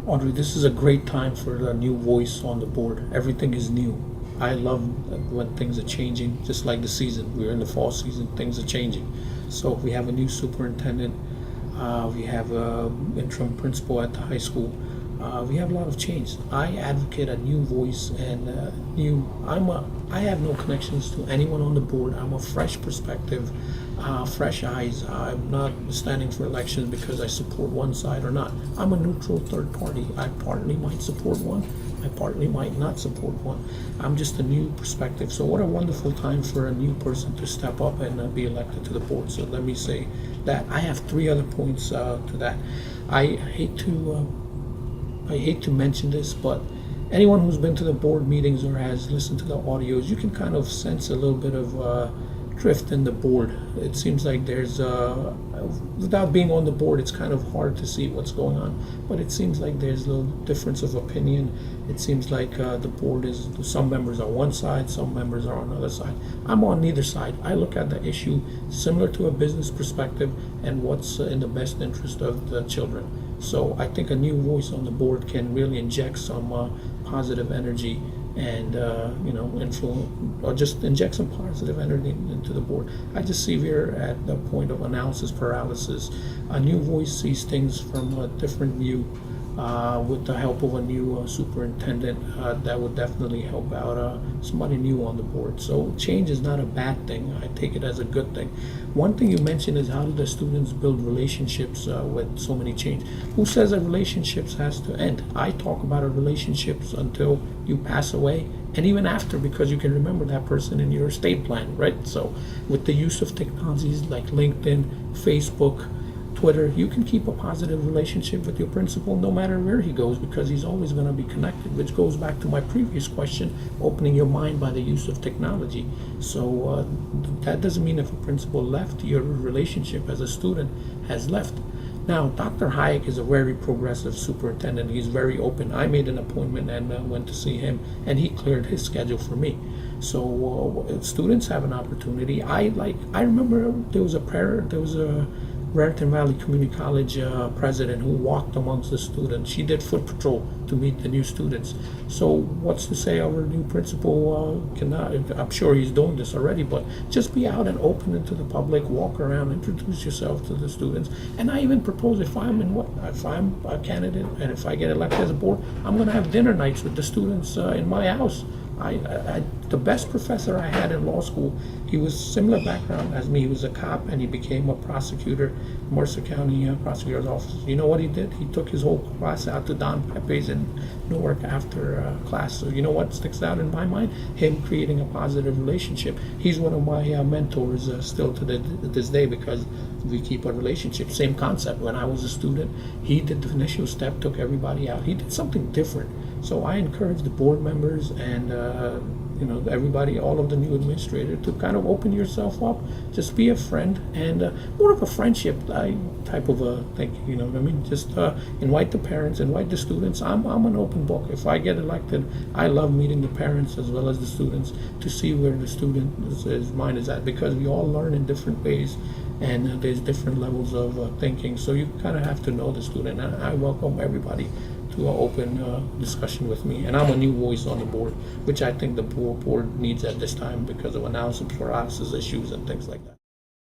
Audrey, this is a great time for the new voice on the board. Everything is new. I love when things are changing, just like the season. We're in the fall season, things are changing. So we have a new superintendent, we have an interim principal at the high school. We have a lot of change. I advocate a new voice and new. I have no connections to anyone on the board. I'm a fresh perspective, fresh eyes. I'm not standing for elections because I support one side or not. I'm a neutral third party. I partly might support one. I partly might not support one. I'm just a new perspective. So what a wonderful time for a new person to step up and be elected to the board. So let me say that I have three other points to that. I hate to. I hate to mention this, but anyone who's been to the board meetings or has listened to the audios, you can kind of sense a little bit of drift in the board. It seems like there's, without being on the board, it's kind of hard to see what's going on, but it seems like there's a little difference of opinion. It seems like the board is, some members are one side, some members are on the other side. I'm on neither side. I look at the issue similar to a business perspective and what's in the best interest of the children. So I think a new voice on the board can really inject some positive energy and influence, or just inject some positive energy into the board. I just see we're at the point of analysis paralysis. A new voice sees things from a different view. With the help of a new superintendent, that would definitely help out somebody new on the board. So change is not a bad thing. I take it as a good thing. One thing you mentioned is how do the students build relationships with so many change? Who says that relationships has to end? I talk about relationships until you pass away and even after, because you can remember that person in your estate plan, right? So with the use of technologies like LinkedIn, Facebook, Twitter, you can keep a positive relationship with your principal no matter where he goes, because he's always going to be connected, which goes back to my previous question, opening your mind by the use of technology. So that doesn't mean if a principal left, your relationship as a student has left. Now, Dr. Hayek is a very progressive superintendent. He's very open. I made an appointment and went to see him, and he cleared his schedule for me. So students have an opportunity. I remember there was a Raritan Valley Community College president who walked amongst the students. She did foot patrol to meet the new students. So what's to say our new principal cannot? I'm sure he's doing this already, but just be out and open into the public, walk around, introduce yourself to the students. And I even propose if I'm a candidate and if I get elected as a board, I'm going to have dinner nights with the students in my house. The best professor I had in law school, he was similar background as me. He was a cop and he became a prosecutor, Mercer County Prosecutor's Office. You know what he did? He took his whole class out to Don Pepe's in Newark after class. So you know what sticks out in my mind? Him creating a positive relationship. He's one of my mentors still to this day, because we keep a relationship. Same concept. When I was a student, he did the initial step, took everybody out. He did something different. So I encourage the board members and everybody, all of the new administrators, to kind of open yourself up. Just be a friend and more of a friendship type of a thing. You know what I mean? Just invite the parents, invite the students. I'm an open book. If I get elected, I love meeting the parents as well as the students to see where the student's mind is at, because we all learn in different ways and there's different levels of thinking. So you kind of have to know the student. And I welcome everybody to an open discussion with me. And I'm a new voice on the board, which I think the board needs at this time because of analysis paralysis issues and things like that.